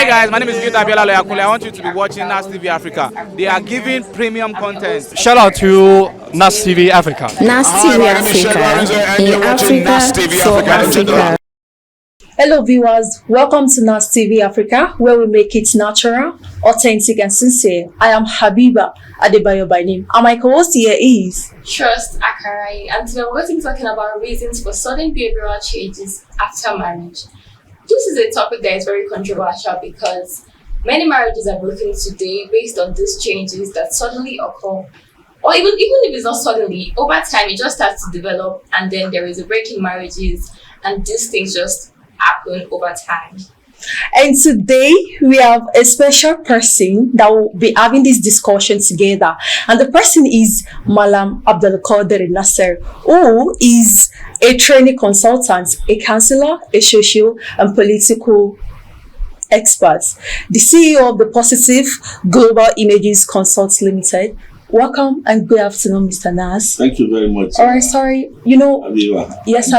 guys, my name is Gita Abiola Loyakunle. I want you to be watching NasTv Africa. They are giving premium content. Shout out to NasTv Africa. NasTv Africa, in Africa for Africa. Hello viewers, welcome to NasTv Africa, where we make it natural, authentic and sincere. I am Habiba Adebayo by name, and my co-host here is Trust Akarai, and today we're going to be talking about reasons for sudden behavioral changes after marriage. This is a topic that is very controversial because many marriages are broken today based on these changes that suddenly occur. Or even if it's not suddenly, over time it just starts to develop, and then there is a break in marriages, and these things just happen over time. And today we have a special person that will be having this discussion together, and the person is Malam Abdulkader Nasser, who is a training consultant, a counselor, a social and political expert, the CEO of the Positive Global Images Consult Limited. Welcome and good afternoon, Mr. Nas. Thank you very much. All right, sorry, Abiba, yes,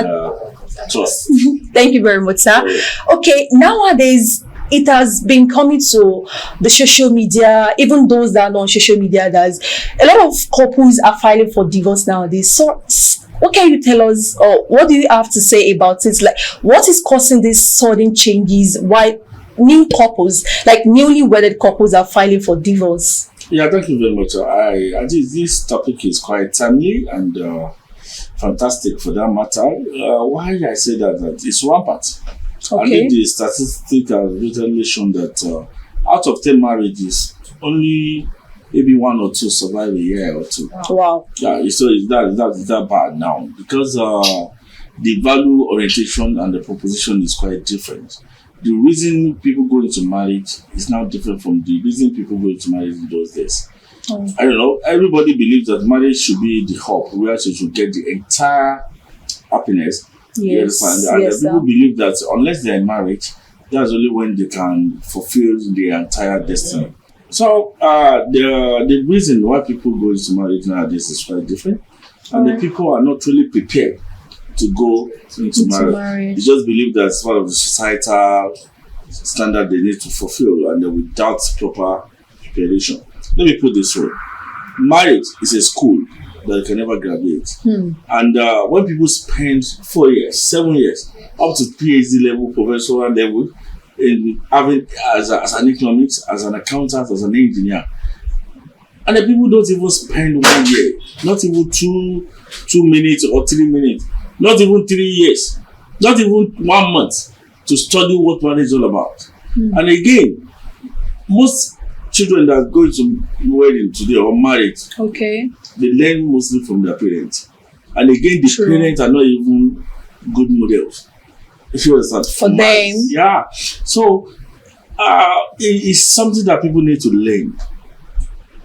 Trust. Thank you very much, sir. Okay, nowadays it has been coming to the social media, even those that are not on social media, there's a lot of couples are filing for divorce nowadays. So what can you tell us, or what do you have to say about it? Like, what is causing these sudden changes? Why new couples, like newly wedded couples, are filing for divorce? Yeah, thank you very much. I think this topic is quite timely and fantastic for that matter. Why I say that it's rampant. Okay. I think the statistics have recently shown that out of 10 marriages, only maybe one or two survive a year or two. Wow. Yeah, so it's that bad now because the value orientation and the proposition is quite different. The reason people go into marriage is now different from the reason people go into marriage in those days. I don't know. Everybody believes that marriage should be the hub where you should get the entire happiness. Yes. And people believe that unless they're in marriage, that's only when they can fulfill their entire destiny. So the reason why people go into marriage nowadays is quite different. And the people are not really prepared to go into marriage. They just believe that it's part of the societal standard they need to fulfill, and without proper preparation. Let me put this way. Marriage is a school that you can never graduate. And when people spend 4 years, 7 years, up to PhD level, professional level, in having as an economics, as an accountant, as an engineer, and the people don't even spend 1 year, not even two minutes or 3 minutes, not even 3 years, not even 1 month to study what marriage is all about. And again, most children that go to wedding today or marriage, they learn mostly from their parents. And again, the parents are not even good models. If you understand. For them. Yeah. So it's something that people need to learn.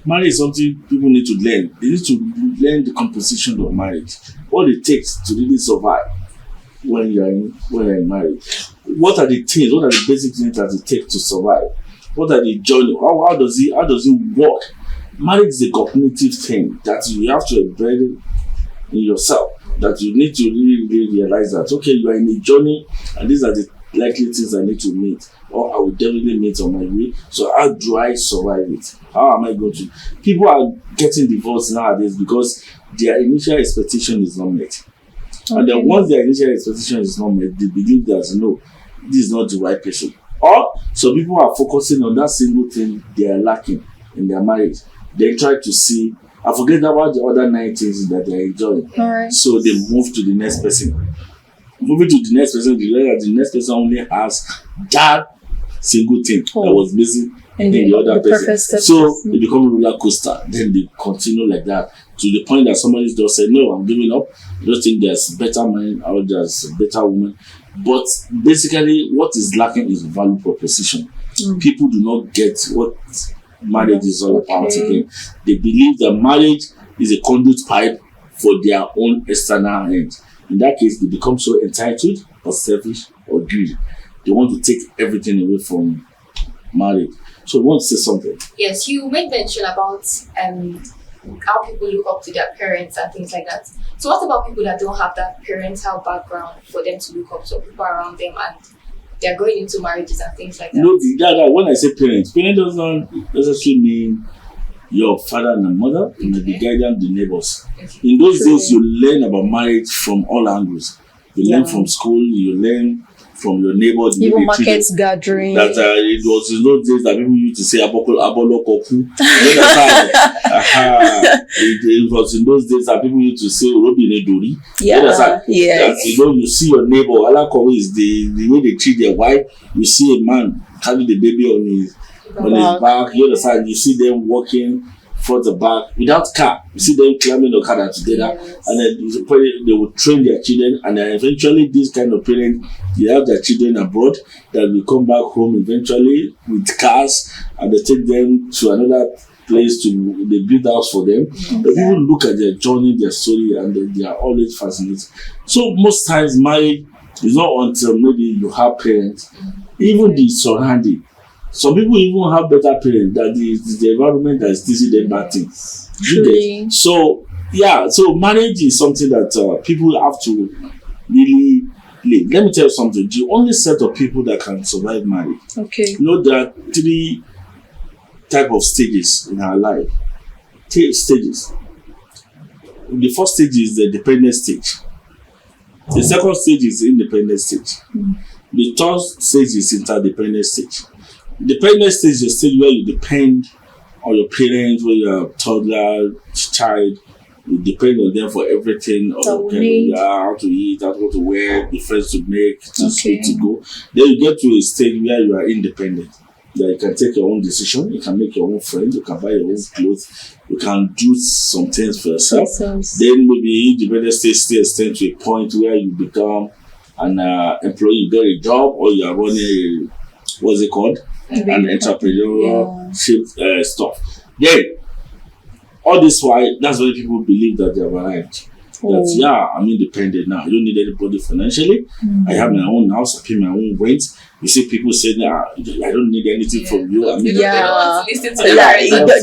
Marriage is something people need to learn. They need to learn the composition of marriage. What it takes to really survive when you're in marriage. What are the things? What are the basic things that it takes to survive? What are the journey? How does it work? Marriage is a cognitive thing that you have to embed in yourself. That you need to really realize that you are in a journey, and these are the likely things I need to meet, or I will definitely meet on my way. So how do I survive it? How am I going to? People are getting divorced nowadays because their initial expectation is not met. And then once their initial expectation is not met, they believe that no, this is not the right person. Or some people are focusing on that single thing they are lacking in their marriage. They try to see, I forget about the other 9 things that they are enjoying. So they move to the next person. Moving to the next person, they realize that the next person only has that single thing that was missing in the other person. So they become a roller coaster. Then they continue like that to the point that somebody just said, no, I'm giving up. I don't think there's a better man or there's a better woman. But basically, what is lacking is value proposition. People do not get what marriage is all about again. They believe that marriage is a conduit pipe for their own external ends. In that case, they become so entitled or selfish or greedy. They want to take everything away from marriage. So I want to say something. Yes, you made mention about how people look up to their parents and things like that. So what about people that don't have that parental background for them to look up to, people around them, and they're going into marriages and things like that. No, when I say parents doesn't necessarily mean your father and mother, the guardian, the neighbors. Okay. In those days, you learn about marriage from all angles. You learn from school, you learn from your neighbors. Even markets gathering. That it was in those days that people used to say abolo koku. It was in those days that people used to say Robi Nedori. Yes. That, you see your neighbor. Alakowe is the way they treat their wife. You see a man carrying the baby on his back. You understand? You see them walking front and back without car. You see them climbing the car together, and then they will train their children, and then eventually this kind of parents, they have their children abroad that will come back home eventually with cars, and they take them to another place to they build house for them. But people look at their journey, their story, and they are always fascinated. So most times marriage is not until maybe you have parents, even the surrounding. Some people even have better parents than the environment that is teaching them bad things. So marriage is something that people have to really live. Let me tell you something. The only set of people that can survive marriage. Okay. There are 3 type of stages in our life. 3 stages. The first stage is the dependent stage. The second stage is independent stage. The third stage is interdependent stage. Dependent stage is a stage where you depend on your parents, when you're a toddler, child. You depend on them for everything, how to eat, how to wear, the friends to make, to school to go. Then you get to a stage where you are independent. That you can take your own decision, you can make your own friend, you can buy your own clothes, you can do some things for yourself. Then maybe independent stage still extends to a point where you become an employee, you get a job, or you are running an entrepreneurship stuff. Then all this that's why people believe that they have arrived. That I'm independent now. I don't need anybody financially. I have my own house. I pay my own rent. You see people say, I don't need anything from you. I mean, they don't want to listen to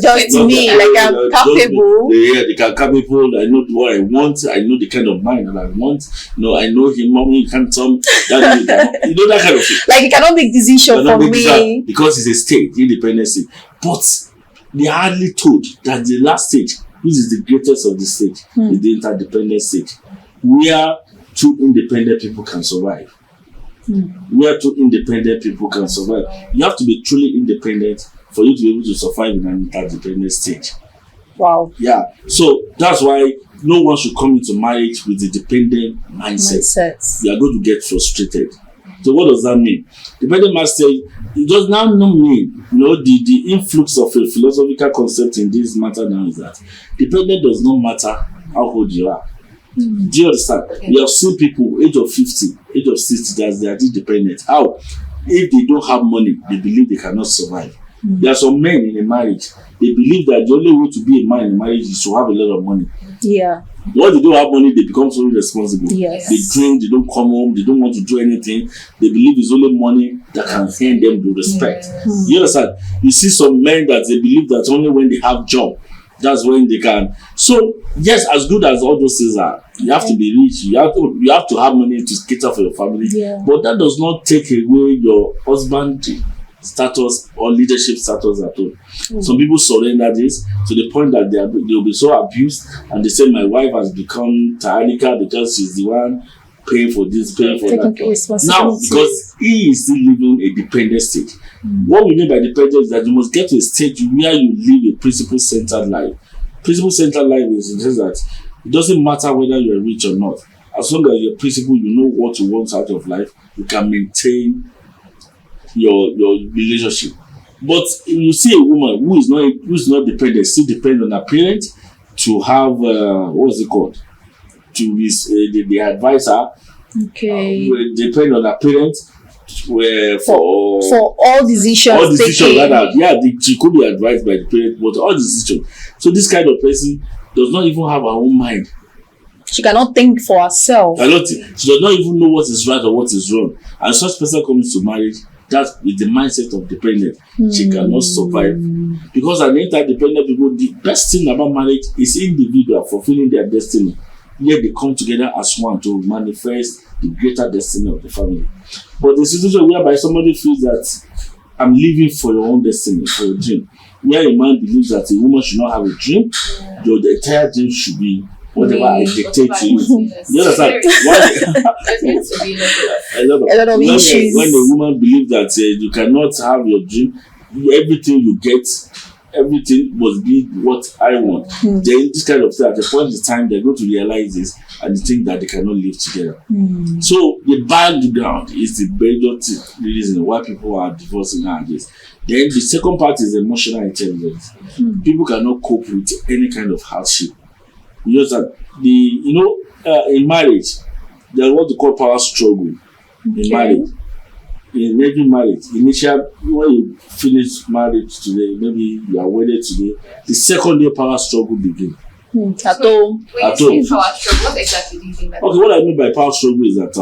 just me, like I'm capable. They can capable. I know what I want. I know the kind of mind that I want. I know him. Mommy, you can't tell me that. That kind of thing. Like you cannot make decision for me because it's a state, independency. But they are hardly told that the last stage, which is the greatest of the stage, is the interdependent stage, where 2 independent people can survive. Where 2 independent people can survive. You have to be truly independent for you to be able to survive in an interdependent stage. Wow. Yeah. So that's why no one should come into marriage with a dependent mindset. You are going to get frustrated. So what does that mean? Dependent mindset, it does not mean, the influx of a philosophical concept in this matter now is that dependent does not matter how old you are. Do you understand? We have seen people age of 50, age of 60 that they are dependent. How? If they don't have money, they believe they cannot survive. There are some men in a marriage, they believe that the only way to be a man in a marriage is to have a lot of money. Yeah. Once they don't have money, they become so irresponsible. Yes. They drink, they don't come home, they don't want to do anything. They believe it's only money that can earn them the respect. You understand? You see some men that they believe that only when they have job, that's when they can. So yes, as good as all those things are, you have to be rich. You have to have money to cater for your family. Yeah. But that does not take away your husband status or leadership status at all. Some people surrender this to the point that they'll be so abused, and they say my wife has become tyrannical because she's the one paying for this, paying for that. Now, because he is still living a dependent state. What we mean by dependent is that you must get to a stage where you live a principle-centered life. Principle-centered life is just that it doesn't matter whether you're rich or not. As long as you're principle, you know what you want out of life, you can maintain your relationship. But if you see a woman who is not dependent, still depends on her parents to have what's it called? To be the advisor. Okay. Depend on her parents for all decisions. She could be advised by the parents, but all decisions. So this kind of person does not even have her own mind. She cannot think for herself. She does not even know what is right or what is wrong. And such person comes to marriage, that's with the mindset of dependence. She cannot survive. Because an interdependent people, the best thing about marriage is individual fulfilling their destiny. Yet they come together as one to manifest the greater destiny of the family. But the situation whereby somebody feels that I'm living for your own destiny, for your dream, where a man believes that a woman should not have a dream, the entire dream should be whatever I dictate to you. You understand? A lot of issues. When a woman believes that you cannot have your dream, everything you get, everything must be what I want. Then this kind of thing, at a point in time, they're going to realize this and they think that they cannot live together. So the background is the major reason why people are divorcing nowadays. Then the second part is emotional intelligence. People cannot cope with any kind of hardship. You understand? In marriage, there's what they call power struggle in marriage. In every marriage, initial when you finish marriage today, maybe you are wedded today, the second day power struggle begins. At home. When you say power struggle, what exactly do you think that? Okay, what I mean by power struggle is that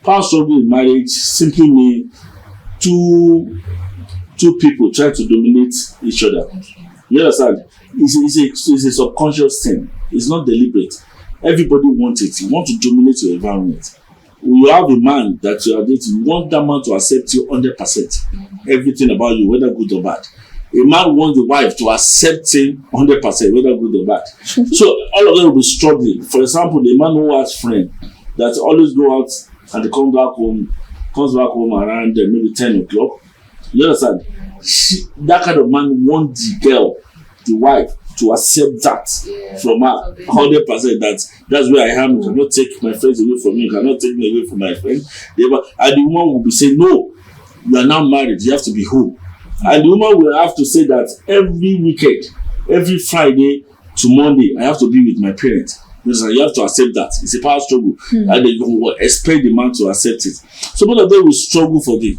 power struggle in marriage simply means two people try to dominate each other. Okay. You understand? It's a subconscious thing. It's not deliberate. Everybody wants it. You want to dominate your environment. You have a man that you are dating, you want that man to accept you 100%. Everything about you, whether good or bad. A man wants the wife to accept him 100%, whether good or bad. So all of them will be struggling. For example, the man who has friend that always go out and they comes back home around maybe 10 o'clock. You understand? That kind of man wants the girl, the wife, to accept that from her 100%. That's where I am. You cannot take my friends away from me. You cannot take me away from my friend. And the woman will be saying, no, you are now married. You have to be home. And the woman will have to say that every weekend, every Friday to Monday, I have to be with my parents. You have to accept that. It's a power struggle. And then you will expect the man to accept it. So both of them will struggle for this.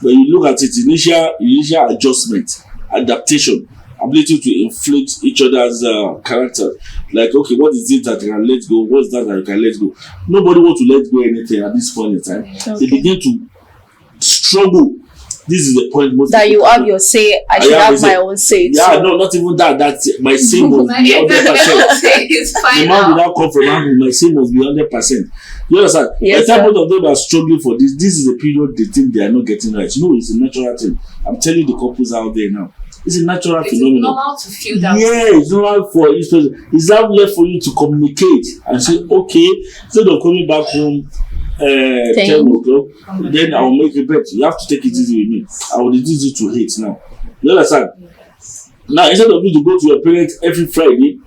When you look at it, initial adjustment, adaptation, ability to inflate each other's character. Like, okay, what is it that you can let go? What's that you can let go? Nobody wants to let go anything at this point in time. Okay. They begin to struggle. This is the point most that you have your say. I should have my own say. Yeah, no, not even that. That's my say must be 100%. The man will not come from angle. My say must be 100%. You understand? Yes, the time both of them are struggling for this. This is a period they think they are not getting right. You know, it's a natural thing. I'm telling the couples out there now. It's a natural phenomenon. It's normal to feel that. Yeah, it's normal for each person. It's not left for you to communicate and say, okay, instead of coming back home 10 o'clock, then I will make a bet. You have to take it easy with me. I will reduce you to hate now. You understand? Now, instead of you to go to your parents every Friday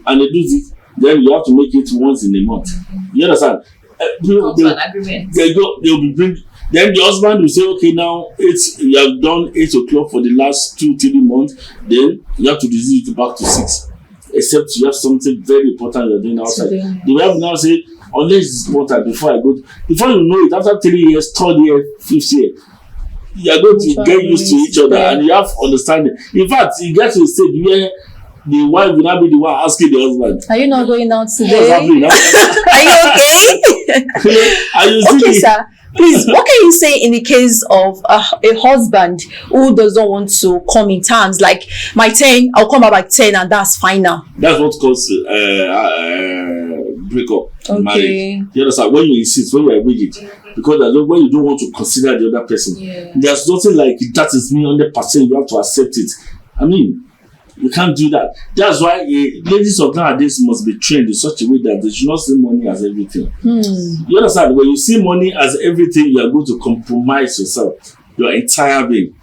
and they do this, then you have to make it once in a month. You understand? They'll be bringing. Then the husband will say, okay, now you have done 8 o'clock for the last 2-3 months, then you have to reduce it back to 6. Except you have something very important you're doing outside. They will have now say, unless it's important before you know it, after 3 years, 3rd year, 5th year, you are going to get used to each other and you have understanding. In fact, you get to a stage where the wife will not be the one asking the husband, are you not going out today? What's happening? Are you okay? Okay, sir. Please, what can you say in the case of a husband who doesn't want to come in terms? Like, my 10, I'll come out by 10 and that's fine now. That's what causes breakup in marriage. You understand? When you insist, when you are rigid, because when you don't want to consider the other person, there's nothing like that is me 100%, you have to accept it. I mean, you can't do that. That's why ladies of nowadays must be trained in such a way that they should not see money as everything. You understand? When you see money as everything, you are going to compromise yourself, your entire being.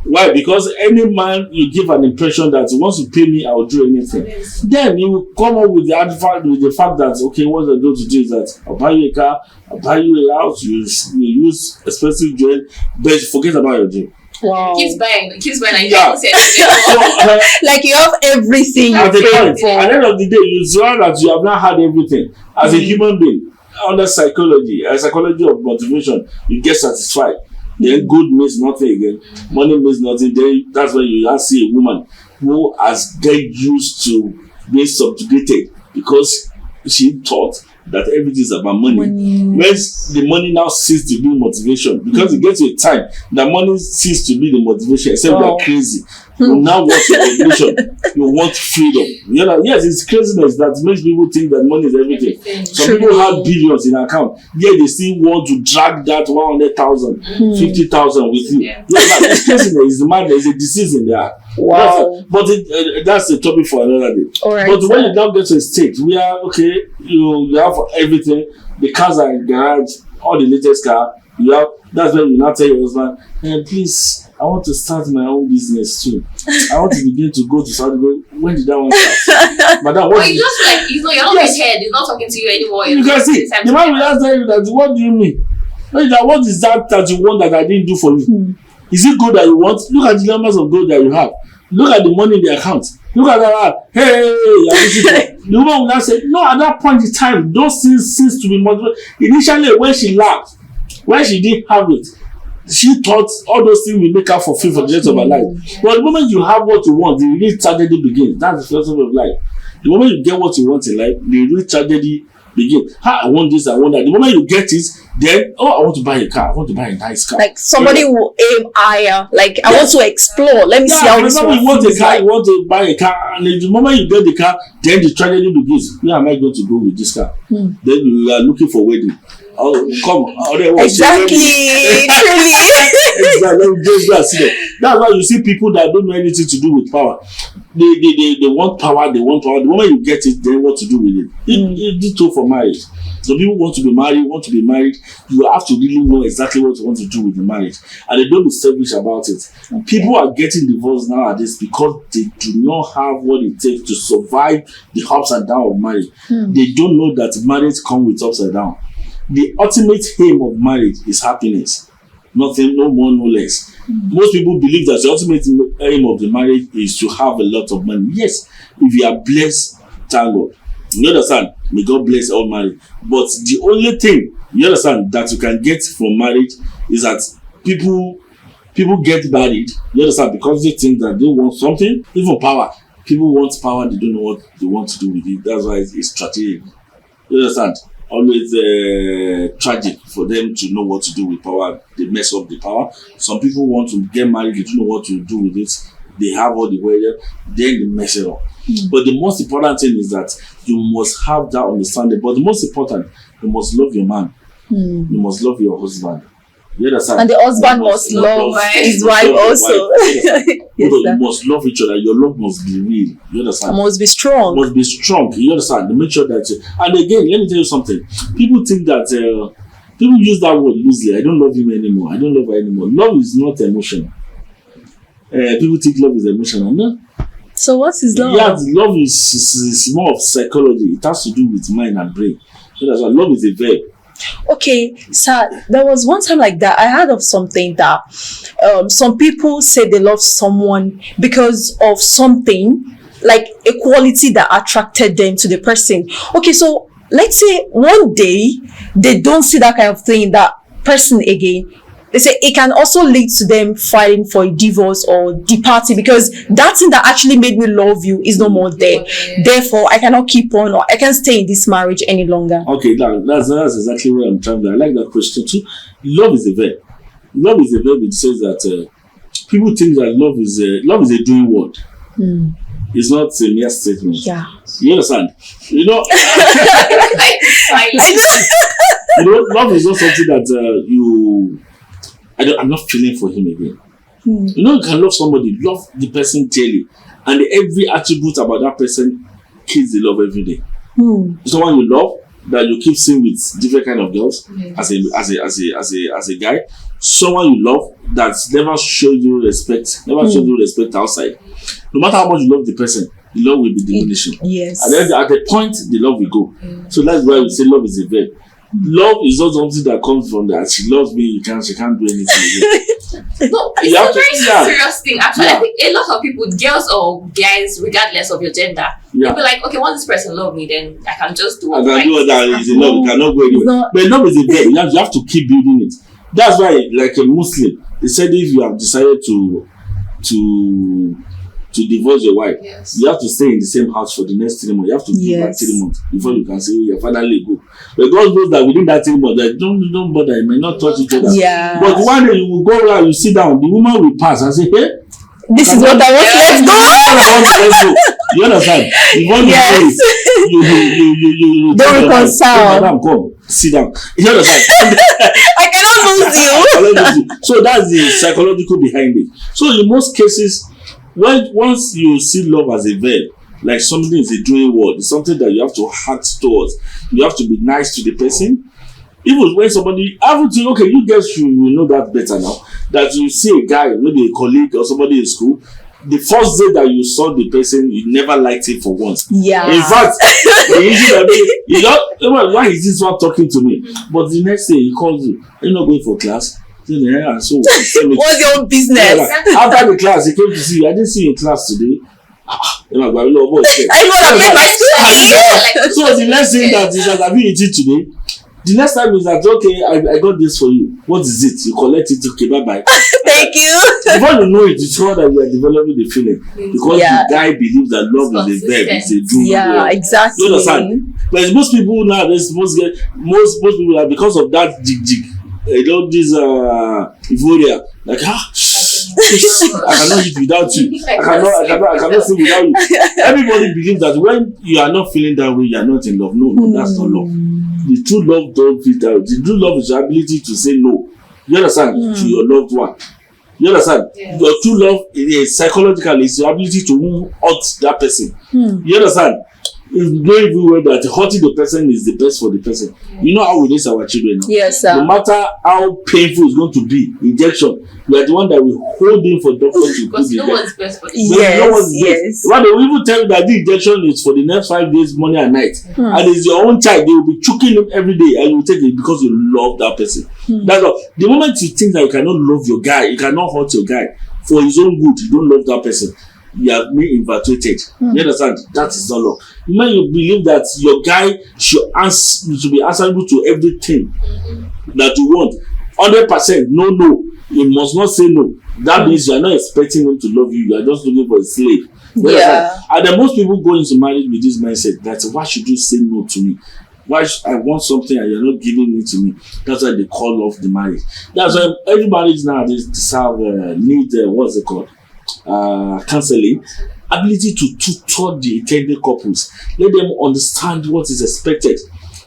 Why? Because any man, you give an impression that once you pay me, I will do anything. Then you will come up with the fact that, okay, what I'm going to do is that I'll buy you a car, I'll buy you a house, you use expensive jewelry, but forget about your dream. Wow. Keeps buying and you don't say anything. Like you have everything at the point. At the end of the day, you see that you have not had everything. As a human being, under psychology of motivation, you get satisfied. Then good means nothing again. Money means nothing. Then that's when you see a woman who has get used to being subjugated because she thought that everything is about money. When the money now ceases to be motivation, because it gets to a time that money ceases to be the motivation, except you are crazy. You now want motivation, you want freedom. You know, yes, it's craziness that makes people think that money is everything. Some people have billions in account, yet they still want to drag that 100,000, 50,000 with you. Yeah, it's craziness, it's madness, it's a disease in there. Wow. But that's a topic for another day. But when you now get to a state where, okay, you have everything, the cars are in garage, all the latest car, you have, that's when you now tell your husband, please, I want to start my own business too. I want to begin to go to Saudi Arabia. When did that one start? Madam, what you just like, you're not his head, he's not talking to you anymore. You can see, the man will ask you that, what do you mean? What is that you want that I didn't do for you? Is it gold that you want? Look at the numbers of gold that you have. Look at the money in the account. Look at that. Hey, the woman will now say, no, at that point in time, those things cease to be motivated. Initially, when she laughed, when she didn't have it, she thought all those things will make her fulfill for the rest of her life. But the moment you have what you want, the real tragedy begins. That's the philosophy of life. The moment you get what you want in life, the real tragedy begins. I want this, I want that. The moment you get it, then, I want to buy a car. I want to buy a nice car. Like somebody will aim higher. Like, I want to explore. Let me see how this one you want a car, you want to buy a car, and the moment you get the car, then the tragedy begins. Where am I going to go with this car? Then you are looking for wedding. Oh, come on. Exactly. Truly. Exactly. That's why you see people that don't know anything to do with power. They want power, The moment you get it, then what to do with it. It's true for marriage. So people want to be married, you have to really know exactly what you want to do with the marriage. And they don't be selfish about it. Okay. People are getting divorced nowadays because they do not have what it takes to survive the ups and downs of marriage. They don't know that marriage comes with ups and downs. The ultimate aim of marriage is happiness. Nothing, no more, no less. Most people believe that the ultimate aim of the marriage is to have a lot of money. Yes, if you are blessed, thank God. You understand? May God bless all marriage. But the only thing, you understand, that you can get from marriage is that people get married, you understand, because they think that they want something, even power. People want power, they don't know what they want to do with it. That's why it's strategic. You understand? Always tragic for them to know what to do with power. They mess up the power. Some people want to get married, they don't know what to do with it. They have all the weather, then they mess it up. But the most important thing is that you must have that understanding. But the most important, you must love your man. You must love your husband. You understand? And the husband must love his wife also. You must love each other. Your love must be real. You understand? Must be strong. Must be strong. You understand? To make sure that. And again, let me tell you something. People think that people use that word loosely. I don't love him anymore. I don't love her anymore. Love is not emotional. People think love is emotional. No. So what is love? Yeah, love is more of psychology. It has to do with mind and brain. So that's why love is a verb. Okay, sir, there was one time like that. I heard of something that some people say they love someone because of something, like a quality that attracted them to the person. Okay, so let's say one day they don't see that kind of thing in that person again. They say it can also lead to them fighting for a divorce or departing, because that thing that actually made me love you is no more there. Therefore, I cannot keep on, or I can't stay in this marriage any longer. Okay, that's exactly where I'm trying to. I like that question too. Love is a verb. Love is a verb. It says that people think that love is a doing word. It's not a mere statement. Yeah. You understand? You know, love is not something that I'm not feeling for him again. You know, you can love somebody, love the person dearly, and every attribute about that person kills the love every day. Someone you love that you keep seeing with different kind of girls as a guy. Someone you love that never showed you respect, outside. No matter how much you love the person, the love will be diminishing. Yes. And then at the point, the love will go. So that's why we say love is a verb. Love is not something that comes from that. She loves me, she can't do anything again. No, it's a very serious thing. Actually, I think a lot of people, girls or guys, regardless of your gender, they'll be like, okay, once this person loves me, then I can just do what I can do that. It's a love, you cannot go anywhere. But love is a verb. You have to keep building it. That's why, like a Muslim, they said if you have decided to to divorce your wife, Yes. you have to stay in the same house for the next 3 months. You have to give back 3 months before you can say, oh, you finally go. But God knows that within that 3 months, that don't bother, you may not touch each other. Yeah. But one day you will go around, you sit down, the woman will pass and say, hey, This is what I want. Let's go. you understand? You want Yes. you Don't reconcile. Madam, come, sit down. You understand? I cannot lose you. So that's the psychological behind it. So in most cases, once you see love as a verb, like something is a doing word, it's something that you have to act towards. You have to be nice to the person. Even when somebody, everything, okay, you guys should know that better now. That you see a guy, maybe a colleague or somebody in school, the first day that you saw the person, you never liked him for once. Yeah. In fact, why is this one talking to me? But the next day he calls you, are you not going for class? And so What's your own business? After the class, he came to see you. I didn't see you in class today. I know what I made my school. So the next thing that is that have you eaten today? The next time is that okay, I got this for you. What is it? You collect it, okay, bye. Thank you. Before you know it, it's all that you are developing the feeling. Because the guy believes that love is a verb, it's a doing. Yeah, exactly. You understand? But most people nowadays, most people are because of that jig. This euphoria. Like I cannot eat without you. I cannot sleep without you. Everybody believes that when you are not feeling that way, you are not in love. No, that's not love. The true love don't feel that. The true love is your ability to say no. You understand? To your loved one. You understand? Yes. Your true love is psychological. It's your ability to hurt that person. You understand? It's not even well that hurting the person is the best for the person. You know how we raise our children now? Yes, sir. No matter how painful it's going to be, injection, we are the one that will hold in for doctor to because no one's best for the Yes. Well, they will even tell you that the injection is for the next 5 days, morning and night. And it's your own child. They will be choking him every day and you take it because you love that person. That's all. The moment you think that you cannot love your guy, you cannot hurt your guy for his own good, you don't love that person. You have been infatuated. You understand? That is not love. When you believe that your guy should be answerable to everything that you want, 100%, no, you must not say no. That means you are not expecting him to love you. You are just looking for a slave. And then most people go into marriage with this mindset that why should you say no to me? Why I want something and you're not giving it to me? That's why they call off the marriage. That's why every marriage nowadays need what's it called? Counseling, ability to tutor the intended couples, let them understand what is expected.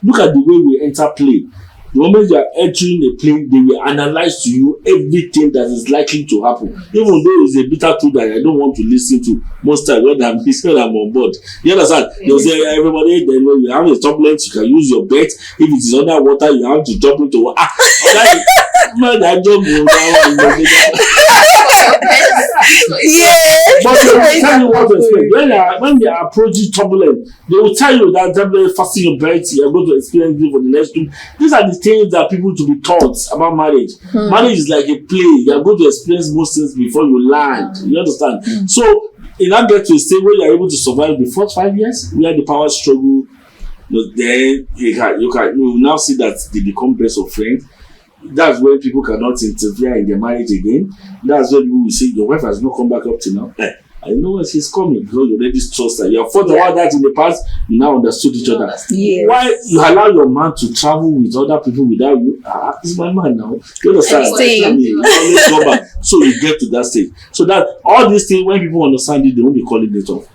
Look at the way we enter play. The moment you are entering a plane, they will analyze to you everything that is likely to happen, even though it's a bitter truth that I don't want to listen to most time when I'm on board. You understand? They'll say everybody, then when you have a turbulence, you can use your bet. If it is underwater, you have to jump into water. Man, I jump but they will tell you what to expect. When they are approaching turbulence, they will tell you that turbulence, fasten your belt, you are going to experience it for the next 2. These are the things that people to be taught about marriage. Marriage is like a play. You are going to experience most things before you land. You understand? So, in that get to a stage where you are able to survive the first 5 years, where the power struggle, then you will now see that they become best of friends. That's when people cannot interfere in their marriage again. That's when people will say, your wife has not come back up to now. I know when she's coming because you already trust her. You have thought about that in the past, you now understood each other. Yes. Why you allow your man to travel with other people without you? It's my man now. You understand? Always go back. So you get to that stage. So that all these things, when people understand it, they won't be calling it off.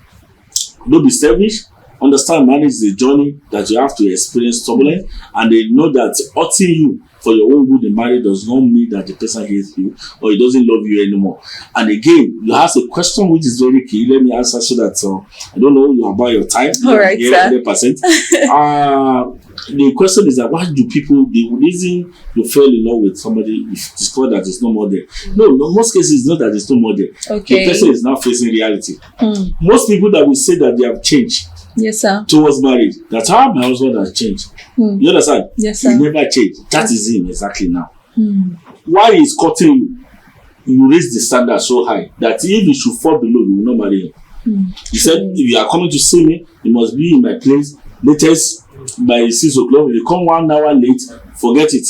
Don't be selfish. Understand marriage is a journey that you have to experience turbulence, and they know that hurting you for your own good in marriage does not mean that the person hates you or he doesn't love you anymore. And again, you ask a question which is very key. Let me answer so that I don't know about your time. All right, sir. 100%. The question is that why do people, the reason you fell in love with somebody if discover that it's no more there? No, in most cases it's not that it's no more there. Okay. The person is now facing reality. Most people that will say that they have changed, yes, sir, towards marriage, that's how my husband has changed. You understand? Yes, sir. He never changed. That is him exactly now. Why he's cutting you? You raise the standard so high that if you should fall below, you will not marry him. He said, if you are coming to see me, you must be in my place latest by 6 o'clock. If you come 1 hour late, forget it.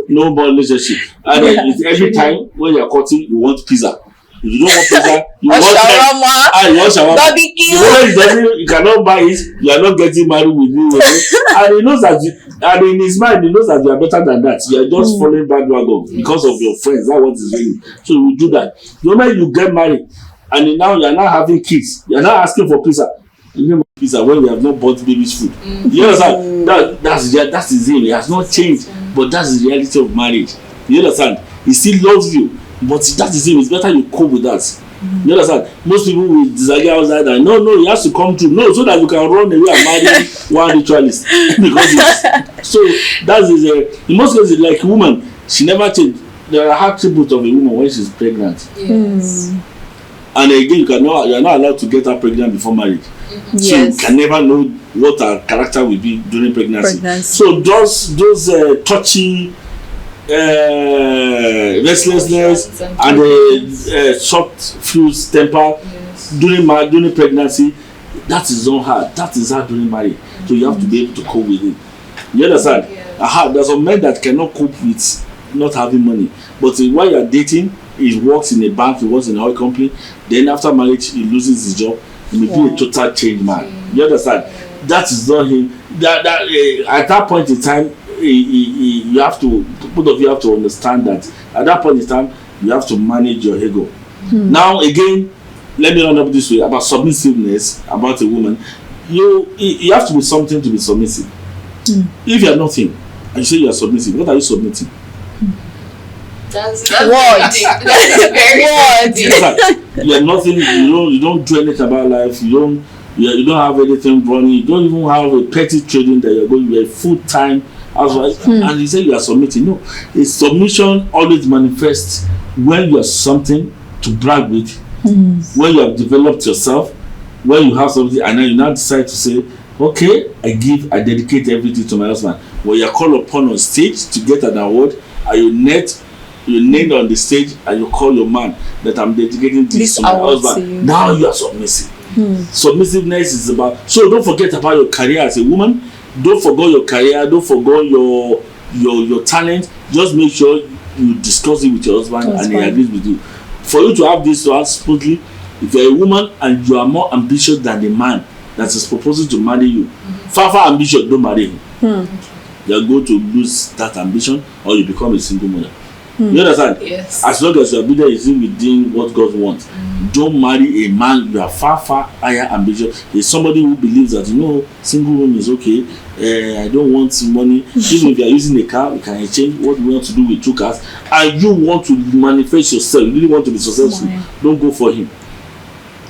No more relationship. And every time when you are cutting, you want pizza. If you don't want pizza, you Or want shawarma, you want shawarma. barbecue. The moment you cannot buy it, you are not getting married with me. And he knows that and in his mind, he knows that you are better than that. You are just following bandwagon because of your friends. That's what is doing. So you do that. The moment you get married, and now you are not having kids, you are not asking for pizza. You know, pizza when we have not bought baby's food. You understand? That's his thing. It has not changed, but that's the reality of marriage. You understand? He still loves you, but that is him. It's better you cope with that. You understand? Most people will disagree outside that. No, he has to come through. No, so that you can run away and marry one ritualist. Because so that is in most cases, like a woman, she never changed. There are attributes of a woman when she's pregnant. Yes. And again, you are not allowed to get her pregnant before marriage. So you can never know what her character will be during pregnancy. So those touchy restlessness and short fuse temper during pregnancy, that is not hard. That is hard during marriage. So you have to be able to cope with it. You understand? There's some men that cannot cope with not having money. But while you are dating, he works in a bank, he works in an oil company. Then after marriage, he loses his job. He may be a total changed man. You understand? That is not him. At that point in time, you have to, both of you have to understand that at that point in time, you have to manage your ego. Now again, let me run up this way about submissiveness about a woman. You have to be something to be submissive. If you are nothing and you say you are submissive, what are you submitting? That's What? You are nothing. You don't do anything about life. You don't have anything running. You don't even have a petty trading that you're going. You're a full-time housewife, and you say you are submitting. No, a submission always manifests when you are something to brag with, when you have developed yourself, when you have something, and then you now decide to say, okay, I dedicate everything to my husband. When you are called upon on stage to get an award, and you named on the stage and you call your man that I'm dedicating this to my husband. Now you are submissive. Submissiveness is about, so don't forget about your career as a woman. Don't forget your career. Don't forget your talent. Just make sure you discuss it with your husband and he agrees with you. For you to have this to act smoothly, if you're a woman and you are more ambitious than the man that is proposing to marry you, far ambitious, don't marry him. You're going to lose that ambition or you become a single mother. You understand? Yes. As long as your ambition is within what God wants, don't marry a man you are far higher ambition. There's somebody who believes that single woman is okay. I don't want money. Even if you are using a car, we can exchange what we want to do with 2 cars. And you want to manifest yourself, you really want to be successful. Don't go for him.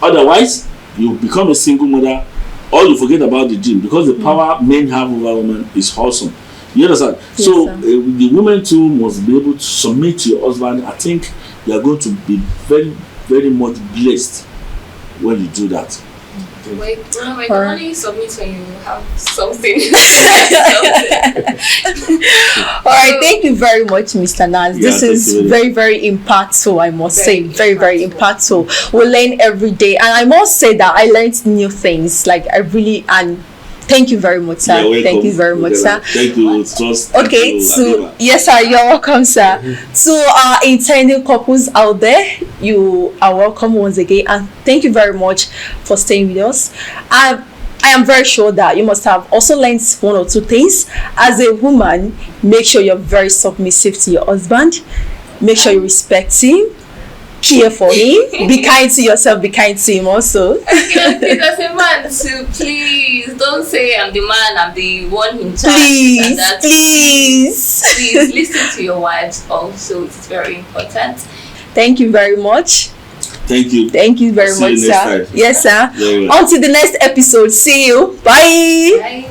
Otherwise, you become a single mother, or you forget about the dream, because the power men have over women is awesome. You understand? Yes, so the woman too must be able to submit to your husband. I think you are going to be very, very much blessed when you do that. Wait, you can only submit when you have something. All right, thank you very much, Mr. Nas. This is very, very impactful, I must say. Very, very impactful. We learn every day. And I must say that I learned new things. And thank you very much, sir. Thank you very much, sir. Thank you. Yes, sir. You're welcome, sir. To our intending couples out there, you are welcome once again, and thank you very much for staying with us. I am very sure that you must have also learned 1 or 2 things. As a woman, make sure you're very submissive to your husband. Make sure you respect him. Care for him. Be kind to yourself. Be kind to him also. Okay, as a man too, please don't say I'm the man, I'm the one in charge. Please listen to your wives also. It's very important. Thank you very much. Thank you. Thank you very much, sir. Yes, sir. Until the next episode. See you. Bye. Bye.